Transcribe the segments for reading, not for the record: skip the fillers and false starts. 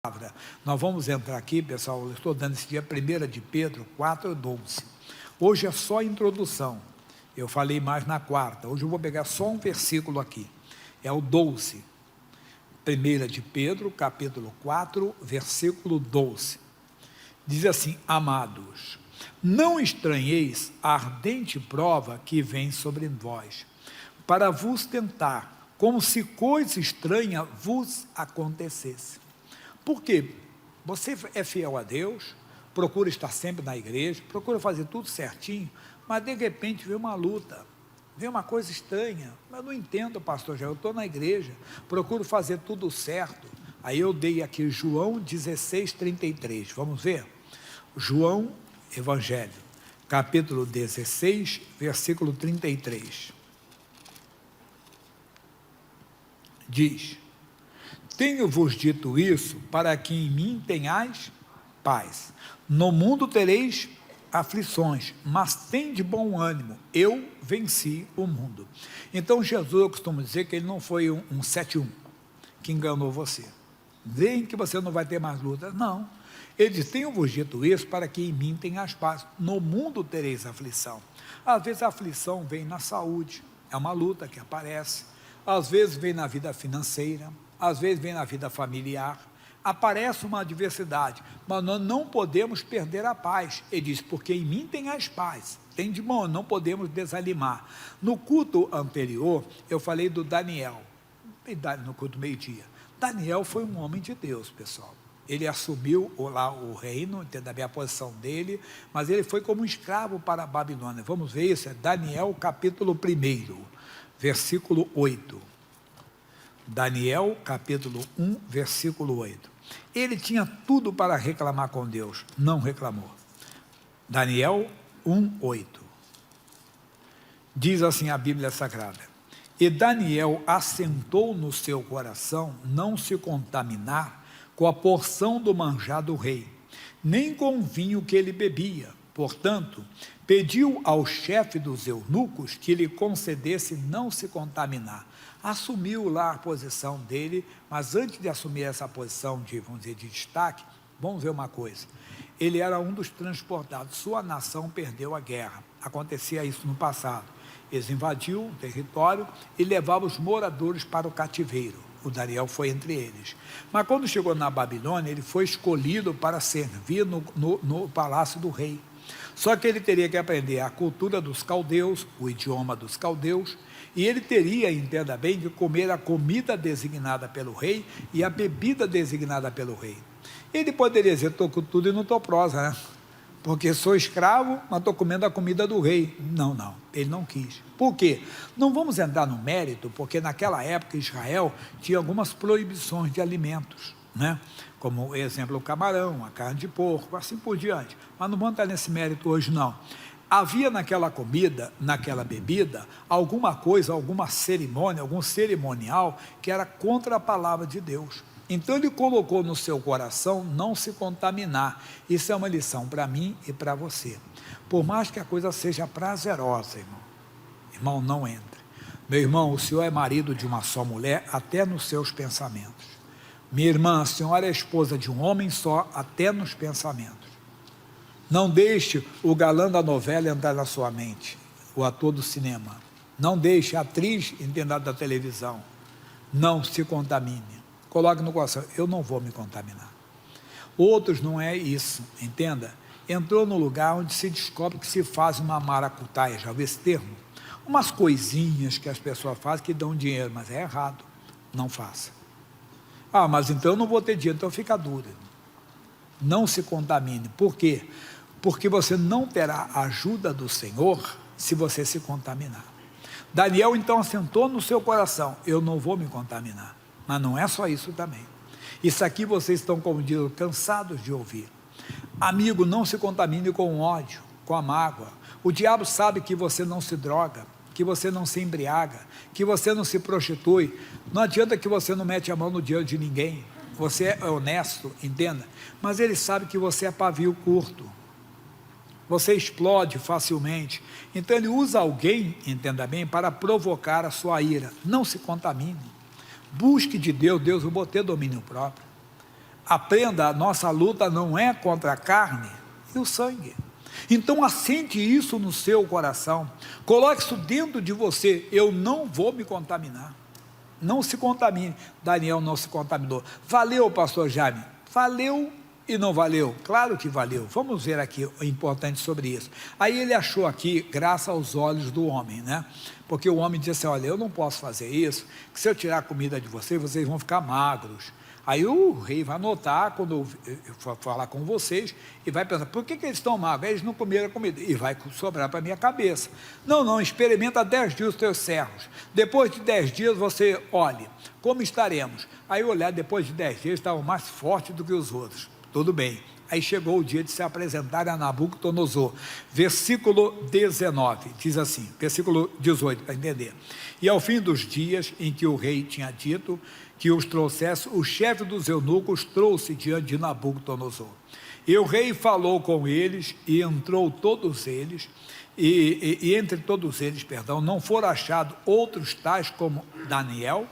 palavra. Nós vamos entrar aqui, pessoal, eu estou dando esse dia 1 de Pedro 4:12. Hoje é só a introdução, eu falei mais na quarta, hoje eu vou pegar só um versículo aqui, é o 12, 1 de Pedro, capítulo 4, versículo 12, diz assim: amados, não estranheis a ardente prova que vem sobre vós, para vos tentar, como se coisa estranha vos acontecesse. Por quê? Você é fiel a Deus, procura estar sempre na igreja, procura fazer tudo certinho, mas de repente vem uma luta, vem uma coisa estranha. Eu não entendo, pastor Jair, eu estou na igreja, procuro fazer tudo certo. Aí eu dei aqui João 16:33, vamos ver? João, Evangelho, capítulo 16, versículo 33. Diz: tenho-vos dito isso para que em mim tenhais paz. No mundo tereis aflições, mas tende bom ânimo, eu venci o mundo. Então Jesus, eu costumo dizer que ele não foi um 7-1 que enganou você. Vem que você não vai ter mais lutas. Não. Ele diz: tenho-vos dito isso para que em mim tenhas paz. No mundo tereis aflição. Às vezes a aflição vem na saúde, é uma luta que aparece. Às vezes vem na vida financeira, às vezes vem na vida familiar, aparece uma adversidade, mas nós não podemos perder a paz. Ele diz: porque em mim tenhas paz, tem de bom, não podemos desanimar. No culto anterior, eu falei do Daniel, no culto meio-dia. Daniel foi um homem de Deus, pessoal. Ele assumiu lá o reino, entenda a posição dele, mas ele foi como um escravo para a Babilônia. Vamos ver isso, é Daniel capítulo 1, versículo 8. Daniel, capítulo 1, versículo 8. Ele tinha tudo para reclamar com Deus, não reclamou. Daniel 1, 8. Diz assim a Bíblia Sagrada: e Daniel assentou no seu coração não se contaminar com a porção do manjar do rei, nem com o vinho que ele bebia. Portanto, pediu ao chefe dos eunucos que lhe concedesse não se contaminar. Assumiu lá a posição dele, mas antes de assumir essa posição de, vamos dizer, de destaque, vamos ver uma coisa: ele era um dos transportados, sua nação perdeu a guerra, acontecia isso no passado, eles invadiam o território e levavam os moradores para o cativeiro. O Daniel foi entre eles, mas quando chegou na Babilônia, ele foi escolhido para servir no palácio do rei. Só que ele teria que aprender a cultura dos caldeus, o idioma dos caldeus, e ele teria, entenda bem, de comer a comida designada pelo rei e a bebida designada pelo rei. Ele poderia dizer: estou com tudo e não estou prosa, né? Porque sou escravo, mas estou comendo a comida do rei. Não, ele não quis. Por quê? Não vamos entrar no mérito, porque naquela época Israel tinha algumas proibições de alimentos, né? Como exemplo o camarão, a carne de porco, assim por diante, mas não vamos entrar nesse mérito hoje não. Havia naquela comida, naquela bebida, alguma coisa, alguma cerimônia, algum cerimonial que era contra a palavra de Deus. Então ele colocou no seu coração não se contaminar. Isso é uma lição para mim e para você. Por mais que a coisa seja prazerosa, irmão, não entre. Meu irmão, o senhor é marido de uma só mulher, até nos seus pensamentos. Minha irmã, a senhora é esposa de um homem só, até nos pensamentos. Não deixe o galã da novela entrar na sua mente, o ator do cinema. Não deixe a atriz entender da televisão. Não se contamine. Coloque no coração: eu não vou me contaminar. Outros não é isso, entenda. Entrou no lugar onde se descobre que se faz uma maracutaia, já ouviu esse termo? Umas coisinhas que as pessoas fazem que dão dinheiro, mas é errado, não faça. Ah, mas então eu não vou ter dinheiro, então fica duro. Não se contamine. Por quê? Porque você não terá a ajuda do Senhor se você se contaminar. Daniel então assentou no seu coração: eu não vou me contaminar. Mas não é só isso também. Isso aqui vocês estão, como diz, cansados de ouvir. Amigo, não se contamine com o ódio, com a mágoa. O diabo sabe que você não se droga, que você não se embriaga, que você não se prostitui. Não adianta que você não mete a mão no dinheiro de ninguém. Você é honesto, entenda. Mas ele sabe que você é pavio curto. Você explode facilmente. Então ele usa alguém, entenda bem, para provocar a sua ira. Não se contamine. Busque de Deus, Deus vai ter domínio próprio. Aprenda, a nossa luta não é contra a carne e o sangue. Então assente isso no seu coração, coloque isso dentro de você: eu não vou me contaminar. Não se contamine. Daniel não se contaminou. Valeu, pastor Jaime? Valeu e não valeu? Claro que valeu. Vamos ver aqui o importante sobre isso. Aí ele achou aqui, graça aos olhos do homem, né? Porque o homem disse assim: olha, eu não posso fazer isso, que se eu tirar a comida de vocês, vocês vão ficar magros. Aí o rei vai notar, quando eu for falar com vocês, e vai pensar: por que eles estão magros? Eles não comeram a comida, e vai sobrar para a minha cabeça. Não, experimenta 10 dias os teus servos, depois de 10 dias você olhe, como estaremos? Aí olhar, depois de 10 dias, estavam mais fortes do que os outros. Tudo bem. Aí chegou o dia de se apresentar a Nabucodonosor, versículo 19, diz assim, versículo 18, para entender: e ao fim dos dias em que o rei tinha dito que os trouxesse, o chefe dos eunucos trouxe diante de Nabucodonosor. E o rei falou com eles, e entrou todos eles, e entre todos eles, não foram achados outros tais como Daniel,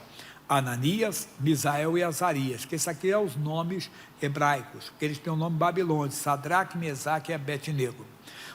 Ananias, Misael e Azarias, que esses aqui são os nomes hebraicos, que eles têm o nome babilônico: Sadraque, Mesaque e Abednego.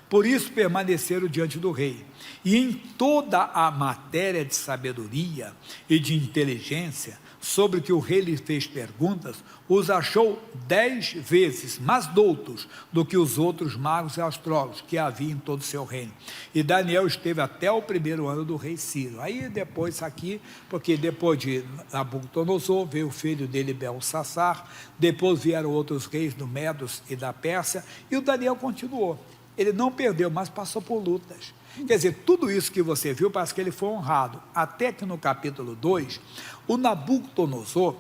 Por isso permaneceram diante do rei, e em toda a matéria de sabedoria e de inteligência, sobre que o rei lhe fez perguntas, os achou 10 vezes mais doutos do que os outros magos e astrólogos que havia em todo o seu reino. E Daniel esteve até o 1º ano do rei Ciro. Aí depois aqui, porque depois de Nabucodonosor veio o filho dele Belsassar, depois vieram outros reis do Medos e da Pérsia, e o Daniel continuou. Ele não perdeu, mas passou por lutas. Quer dizer, tudo isso que você viu, parece que ele foi honrado, até que no capítulo 2, o Nabucodonosor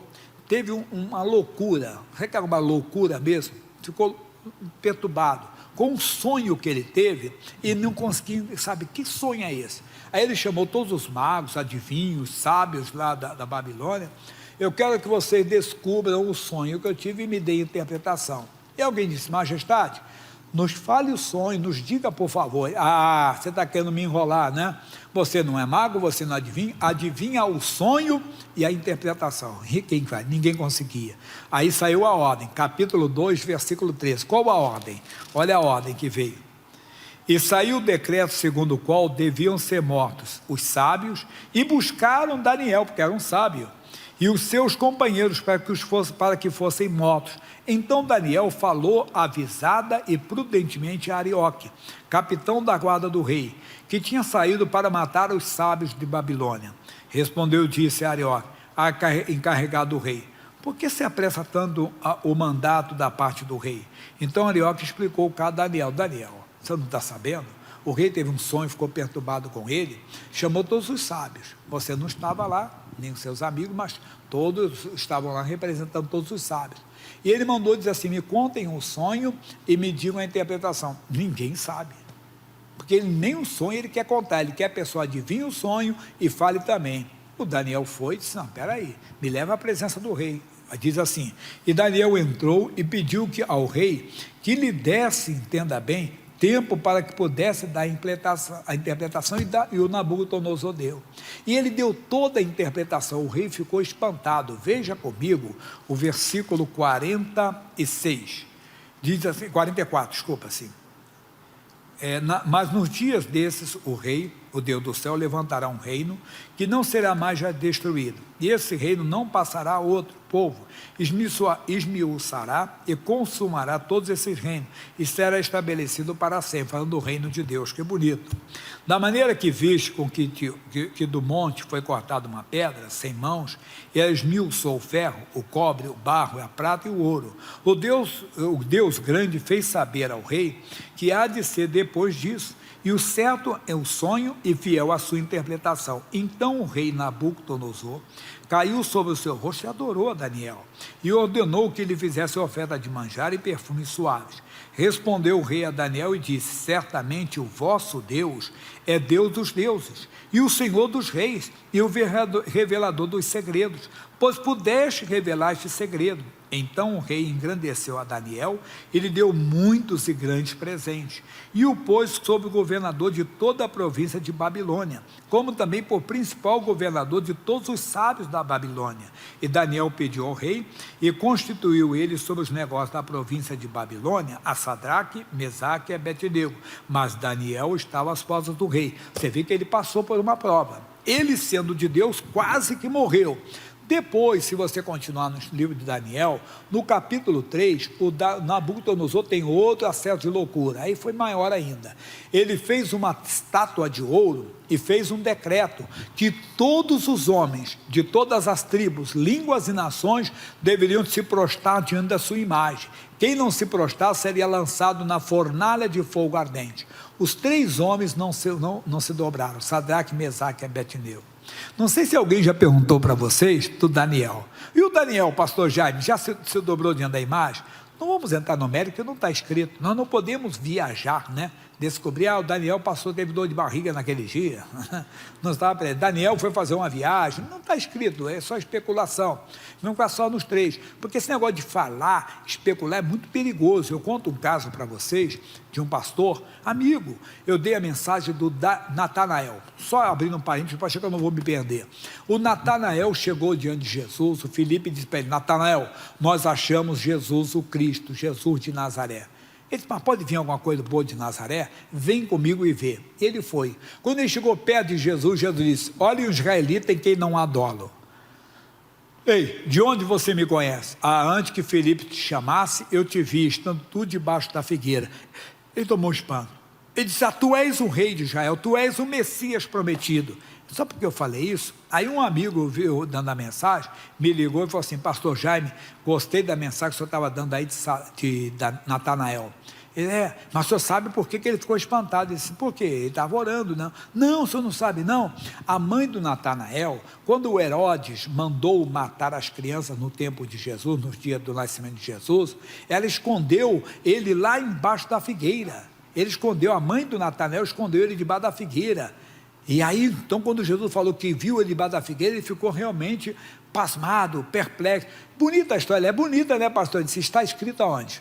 teve uma loucura, sabe que era uma loucura mesmo? Ficou perturbado com um sonho que ele teve, e não conseguia, sabe, que sonho é esse? Aí ele chamou todos os magos, adivinhos, sábios lá da Babilônia: eu quero que vocês descubram o sonho que eu tive e me deem interpretação. E alguém disse: majestade, nos fale o sonho, nos diga por favor. Ah, você está querendo me enrolar, né? Você não é mago, você não adivinha, adivinha o sonho e a interpretação. Quem faz? Ninguém conseguia. Aí saiu a ordem, capítulo 2, versículo 13. Qual a ordem? Olha a ordem que veio: e saiu o decreto segundo o qual deviam ser mortos os sábios, e buscaram Daniel, porque era um sábio, e os seus companheiros para que fossem mortos. Então Daniel falou avisada e prudentemente a Arioque, capitão da guarda do rei, que tinha saído para matar os sábios de Babilônia. Respondeu e disse a Arioque, encarregado do rei: por que se apressa tanto o mandato da parte do rei? Então Arioque explicou o caso a Daniel: Daniel, você não está sabendo? O rei teve um sonho, ficou perturbado com ele, chamou todos os sábios. Você não estava lá, nem os seus amigos, mas todos estavam lá representando todos os sábios. E ele mandou dizer assim: me contem o sonho e me digam a interpretação. Ninguém sabe, porque ele nem o sonho ele quer contar, ele quer a pessoa adivinhe o sonho e fale também. O Daniel foi e disse: não, peraí, me leva à presença do rei. Diz assim: e Daniel entrou e pediu ao rei que lhe desse, entenda bem, tempo para que pudesse dar a interpretação, e o Nabucodonosor deu. E ele deu toda a interpretação. O rei ficou espantado. Veja comigo o versículo 46. Diz assim, 44, desculpa, assim. Mas nos dias desses o rei, o Deus do céu, levantará um reino que não será mais já destruído, e esse reino não passará a outro povo, esmiuçará e consumará todos esses reinos, e será estabelecido para sempre. Falando do reino de Deus, que bonito. Da maneira que viste com que do monte foi cortada uma pedra sem mãos, e ela esmiuçou o ferro, o cobre, o barro, a prata e o ouro, o Deus grande fez saber ao rei que há de ser depois disso, e o certo é o sonho e fiel à sua interpretação. Então o rei Nabucodonosor caiu sobre o seu rosto e adorou a Daniel, e ordenou que lhe fizesse oferta de manjar e perfumes suaves. Respondeu o rei a Daniel e disse: certamente o vosso Deus é Deus dos deuses, e o Senhor dos reis, e o revelador dos segredos, pois pudeste revelar este segredo. Então o rei engrandeceu a Daniel e lhe deu muitos e grandes presentes, e o pôs sobre o governador de toda a província de Babilônia, como também por principal governador de todos os sábios da Babilônia. E Daniel pediu ao rei e constituiu ele sobre os negócios da província de Babilônia a Sadraque, Mesaque e Abednego. Mas Daniel estava às portas do rei. Você vê que ele passou por uma prova. Ele, sendo de Deus, quase que morreu. Depois, se você continuar no livro de Daniel, no capítulo 3, o Nabucodonosor tem outro acesso de loucura, aí foi maior ainda. Ele fez uma estátua de ouro e fez um decreto que todos os homens de todas as tribos, línguas e nações deveriam se prostrar diante da sua imagem. Quem não se prostrar seria lançado na fornalha de fogo ardente. Os 3 homens não se dobraram, Sadraque, Mesaque e Abednego. Não sei se alguém já perguntou para vocês do Daniel. E o Daniel, pastor Jaime, já se dobrou diante da imagem? Não vamos entrar no mérito, porque não está escrito. Nós não podemos viajar, né? Descobrir, o Daniel teve dor de barriga naquele dia. Não estava para ele. Daniel foi fazer uma viagem. Não está escrito, é só especulação. Não ficar só nos 3. Porque esse negócio de falar, especular, é muito perigoso. Eu conto um caso para vocês, de um pastor, amigo. Eu dei a mensagem do Natanael. Só abrindo um parênteses, para achar que eu não vou me perder. O Natanael chegou diante de Jesus, o Filipe disse para ele, Natanael, nós achamos Jesus o Cristo, Jesus de Nazaré. Ele disse, mas pode vir alguma coisa boa de Nazaré? Vem comigo e vê. Ele foi. Quando ele chegou perto de Jesus, Jesus disse, olha o israelita em quem não há dolo. Ei, de onde você me conhece? Antes que Filipe te chamasse, eu te vi, estando tu debaixo da figueira. Ele tomou um espanto. Ele disse, tu és o rei de Israel, tu és o Messias prometido. Só porque eu falei isso, aí um amigo viu dando a mensagem, me ligou e falou assim, pastor Jaime, gostei da mensagem que o senhor estava dando aí de Natanael. Ele, mas o senhor sabe por que ele ficou espantado? Ele disse, por quê? Ele estava orando, não. Não, o senhor não sabe, não. A mãe do Natanael, quando o Herodes mandou matar as crianças no tempo de Jesus, no dia do nascimento de Jesus, ela escondeu ele lá embaixo da figueira. Ele escondeu, a mãe do Natanael escondeu ele debaixo da figueira. E aí, então, quando Jesus falou que viu ele debaixo da figueira, ele ficou realmente pasmado, perplexo. Bonita a história, é bonita, né, pastor? Ele disse, está escrito aonde?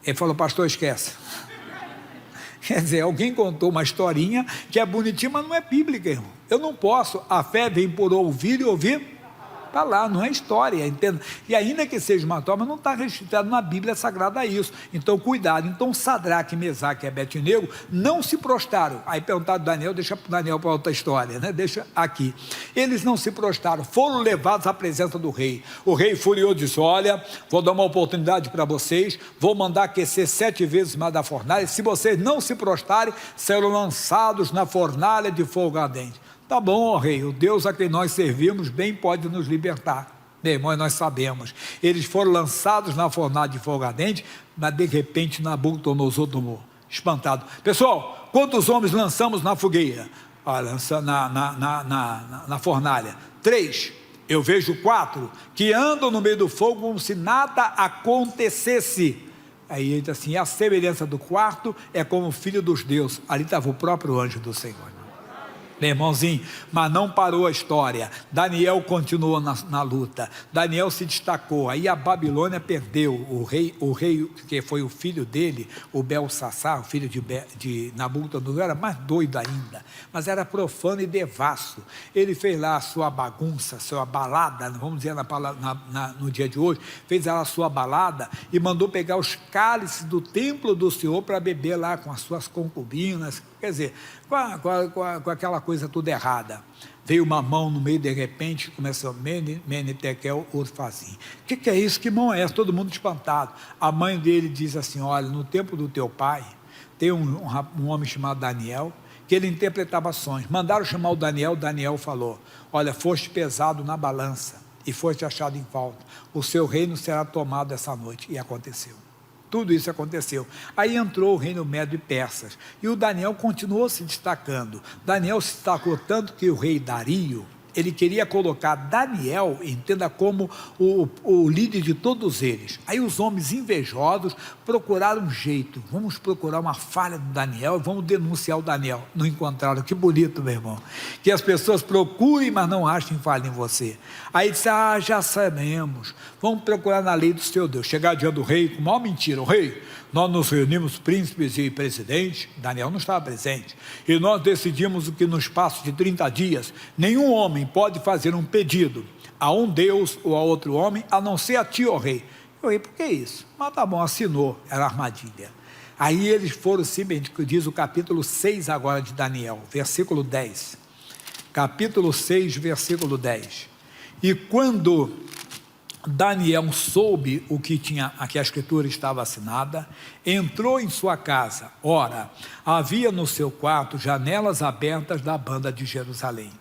Ele falou, pastor, esquece. Quer dizer, alguém contou uma historinha que é bonitinha, mas não é bíblica, irmão. Eu não posso, a fé vem por ouvir e ouvir. Está lá, não é história, entende? E ainda que seja uma história, mas não está registrado na Bíblia Sagrada a isso. Então, cuidado. Então, Sadraque, Mesaque e Abednego não se prostraram. Aí perguntaram Daniel, deixa Daniel para outra história, né? Deixa aqui. Eles não se prostraram, foram levados à presença do rei. O rei furioso disse, olha, vou dar uma oportunidade para vocês, vou mandar aquecer 7 vezes mais da fornalha, se vocês não se prostrarem, serão lançados na fornalha de fogo ardente. Tá bom, ó rei, o Deus a quem nós servimos bem pode nos libertar. Meu irmão, nós sabemos. Eles foram lançados na fornalha de fogo ardente, mas de repente Nabucodonosor tomou, espantado. Pessoal, quantos homens lançamos na fogueira? Na fornalha? 3. Eu vejo 4 que andam no meio do fogo como se nada acontecesse. Aí ele diz assim, a semelhança do quarto é como o filho dos deuses. Ali estava o próprio anjo do Senhor. Meu irmãozinho, mas não parou a história. Daniel continuou na luta. Daniel se destacou. Aí a Babilônia perdeu. O rei que foi o filho dele, o Belsassar, o filho de Nabucodonosor, era mais doido ainda, mas era profano e devasso. Ele fez lá a sua bagunça, sua balada, vamos dizer no dia de hoje, fez lá a sua balada e mandou pegar os cálices do templo do Senhor para beber lá com as suas concubinas. Quer dizer, com aquela coisa toda errada. Veio uma mão no meio, de repente, começou Mene, Tekel, Urfazim. O que é isso? Que mão é essa? Todo mundo espantado. A mãe dele diz assim, olha, no tempo do teu pai, tem um homem chamado Daniel, que ele interpretava sonhos. Mandaram chamar o Daniel falou, olha, foste pesado na balança, e foste achado em falta. O seu reino será tomado essa noite. E aconteceu. Tudo isso aconteceu. Aí entrou o reino Médio e Persas. E o Daniel continuou se destacando. Daniel se destacou tanto que o rei Dario, ele queria colocar Daniel, entenda, como o líder de todos eles. Aí os homens invejosos procuraram um jeito. Vamos procurar uma falha do Daniel, vamos denunciar o Daniel. Não encontraram. Que bonito, meu irmão. Que as pessoas procurem, mas não achem falha em você. Aí disse, já sabemos. Vamos procurar na lei do seu Deus. Chegar diante do rei com maior mentira. O rei, nós nos reunimos príncipes e presidentes, Daniel não estava presente, e nós decidimos que no espaço de 30 dias, nenhum homem homem pode fazer um pedido a um Deus ou a outro homem, a não ser a ti, ó rei. Eu rei, por que isso? Mas tá bom, assinou, era armadilha. Aí eles foram simplesmente, diz o capítulo 6 agora de Daniel, versículo 10. Capítulo 6, versículo 10. E quando Daniel soube o que tinha, aqui a escritura estava assinada, entrou em sua casa. Ora, havia no seu quarto janelas abertas da banda de Jerusalém.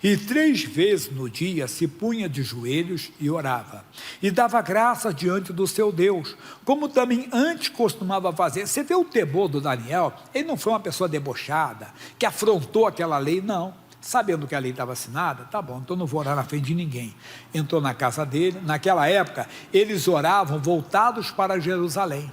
E 3 vezes no dia se punha de joelhos e orava. E dava graças diante do seu Deus, como também antes costumava fazer. Você vê o temor do Daniel, ele não foi uma pessoa debochada, que afrontou aquela lei, não. Sabendo que a lei estava assinada, tá bom, então não vou orar na frente de ninguém. Entrou na casa dele, naquela época, eles oravam voltados para Jerusalém.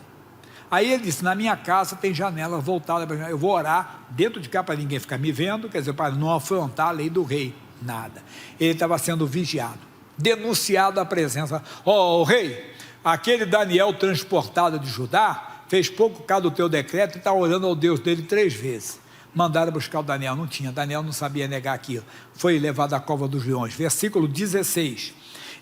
Aí ele disse, na minha casa tem janelas voltadas para Jerusalém, eu vou orar dentro de cá para ninguém ficar me vendo, quer dizer, para não afrontar a lei do rei, nada. Ele estava sendo vigiado, denunciado à presença, ó rei, aquele Daniel transportado de Judá, fez pouco caso do teu decreto e está orando ao Deus dele 3 vezes. Mandaram buscar o Daniel, não tinha, Daniel não sabia negar aquilo, foi levado à cova dos leões, versículo 16,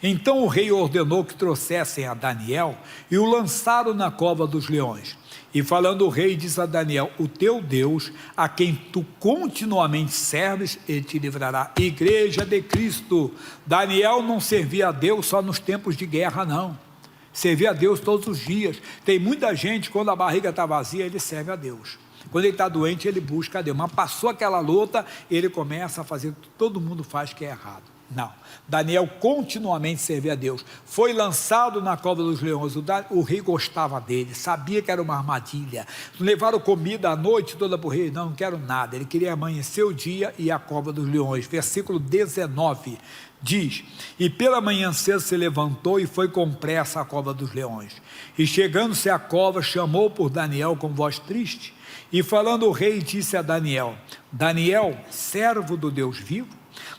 então o rei ordenou que trouxessem a Daniel e o lançaram na cova dos leões, e falando o rei disse a Daniel, o teu Deus, a quem tu continuamente serves, ele te livrará. Igreja de Cristo, Daniel não servia a Deus só nos tempos de guerra não, servia a Deus todos os dias. Tem muita gente, quando a barriga está vazia, ele serve a Deus. Quando ele está doente, ele busca a Deus. Mas passou aquela luta, ele começa a fazer o que todo mundo faz que é errado. Não. Daniel continuamente servia a Deus. Foi lançado na cova dos leões. O rei gostava dele, sabia que era uma armadilha. Levaram comida a noite toda para o rei. Não quero nada. Ele queria amanhecer o dia e ir à cova dos leões. Versículo 19 diz, e pela manhã cedo se levantou e foi com pressa à cova dos leões. E chegando-se à cova, chamou por Daniel com voz triste. E falando o rei disse a Daniel, Daniel, servo do Deus vivo,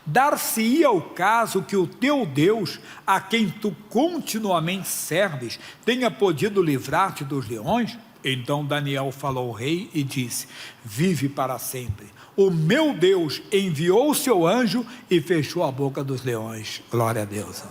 dar-se-ia o caso que o teu Deus, a quem tu continuamente serves, tenha podido livrar-te dos leões? Então Daniel falou ao rei e disse, vive para sempre. O meu Deus enviou o seu anjo e fechou a boca dos leões. Glória a Deus.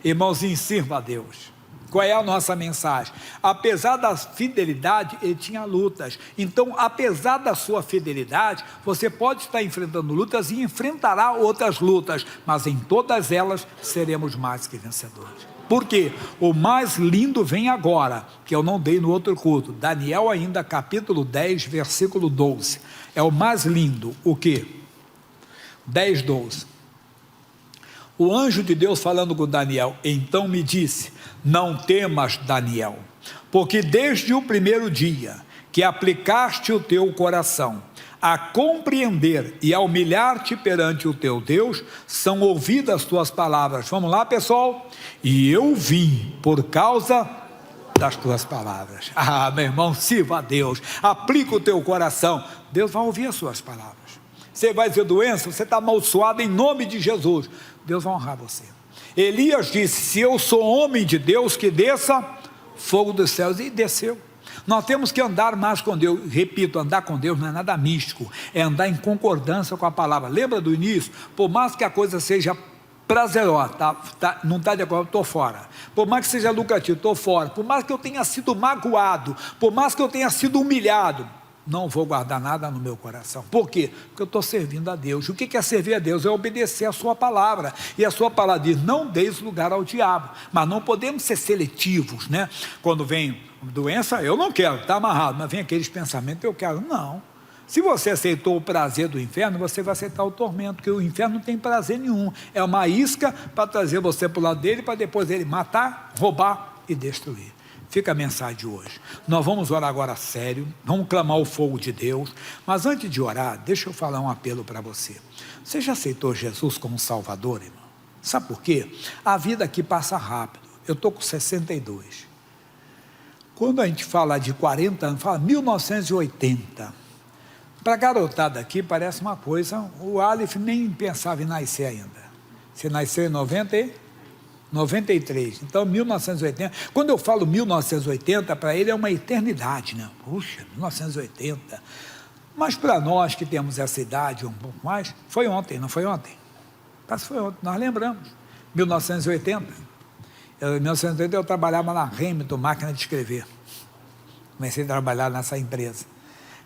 Irmãozinho, sirva a Deus. Qual é a nossa mensagem? Apesar da fidelidade, ele tinha lutas. Então, apesar da sua fidelidade, você pode estar enfrentando lutas e enfrentará outras lutas, mas em todas elas seremos mais que vencedores. Por quê? O mais lindo vem agora, que eu não dei no outro culto. Daniel ainda, capítulo 10, versículo 12. É o mais lindo. O quê? 10, 12. O anjo de Deus falando com Daniel, então me disse, não temas, Daniel, porque desde o primeiro dia que aplicaste o teu coração a compreender e a humilhar-te perante o teu Deus, são ouvidas as tuas palavras. Vamos lá, pessoal? E eu vim por causa das tuas palavras. Ah, meu irmão, sirva a Deus, aplica o teu coração, Deus vai ouvir as suas palavras. Você vai dizer doença, você está amaldiçoado em nome de Jesus, Deus vai honrar você. Elias disse, se eu sou homem de Deus, que desça fogo dos céus, e desceu. Nós temos que andar mais com Deus, repito, andar com Deus não é nada místico, é andar em concordância com a palavra. Lembra do início? Por mais que a coisa seja prazerosa, não está de acordo, estou fora. Por mais que seja lucrativo, estou fora. Por mais que eu tenha sido magoado, por mais que eu tenha sido humilhado, não vou guardar nada no meu coração. Por quê? Porque eu estou servindo a Deus. O que é servir a Deus? É obedecer a sua palavra. E a sua palavra diz, não deis lugar ao diabo. Mas não podemos ser seletivos, né? Quando vem doença, eu não quero, está amarrado. Mas vem aqueles pensamentos, eu quero. Não. Se você aceitou o prazer do inferno, você vai aceitar o tormento, porque o inferno não tem prazer nenhum. É uma isca para trazer você para o lado dele, para depois ele matar, roubar e destruir. Fica a mensagem de hoje. Nós vamos orar agora sério, vamos clamar o fogo de Deus, mas antes de orar, deixa eu falar um apelo para você. Você já aceitou Jesus como Salvador, irmão? Sabe por quê? A vida aqui passa rápido. Eu estou com 62. Quando a gente fala de 40 anos, fala 1980. Para a garotada aqui parece uma coisa, o Aleph nem pensava em nascer ainda. Você nasceu em 93, então 1980, quando eu falo 1980, para ele é uma eternidade, né? Puxa, 1980, mas para nós que temos essa idade um pouco mais, foi ontem, não foi ontem? Parece que foi ontem, nós lembramos. 1980. Em 1980 eu trabalhava na Hamilton, máquina de escrever. Comecei a trabalhar nessa empresa.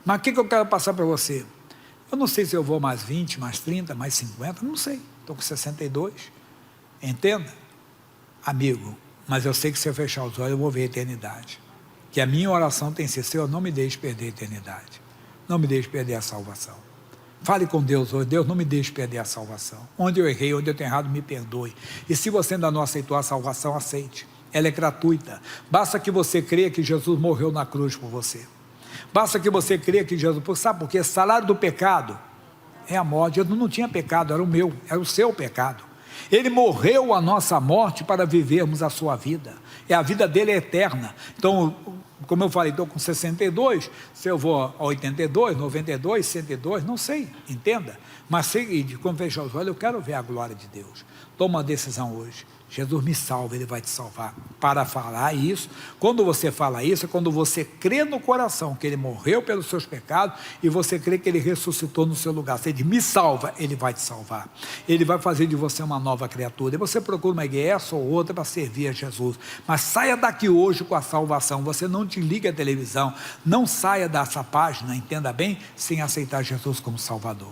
Mas o que eu quero passar para você? Eu não sei se eu vou mais 20, mais 30, mais 50, não sei. Estou com 62. Entenda? Amigo, mas eu sei que se eu fechar os olhos eu vou ver a eternidade. Que a minha oração tem sido: Senhor, não me deixe perder a eternidade. Não me deixe perder a salvação. Fale com Deus hoje: Deus, não me deixe perder a salvação. Onde eu errei, onde eu tenho errado, me perdoe. E se você ainda não aceitou a salvação, aceite. Ela é gratuita. Basta que você creia que Jesus morreu na cruz por você. Basta que você creia que Jesus... Sabe por quê? O salário do pecado é a morte. Jesus não tinha pecado, era o meu, era o seu pecado. Ele morreu a nossa morte para vivermos a sua vida. E a vida dele é eterna. Então, como eu falei, estou com 62, se eu vou a 82, 92, 102, não sei, entenda. Mas sei, quando fechar os olhos, eu quero ver a glória de Deus. Toma uma decisão hoje. Jesus me salva, Ele vai te salvar. Para falar isso, quando você fala isso, é quando você crê no coração que Ele morreu pelos seus pecados e você crê que Ele ressuscitou no seu lugar. Você diz: me salva, Ele vai te salvar. Ele vai fazer de você uma nova criatura. E você procura uma igreja ou outra para servir a Jesus. Mas saia daqui hoje com a salvação. Você não te liga à televisão. Não saia dessa página, entenda bem, sem aceitar Jesus como Salvador.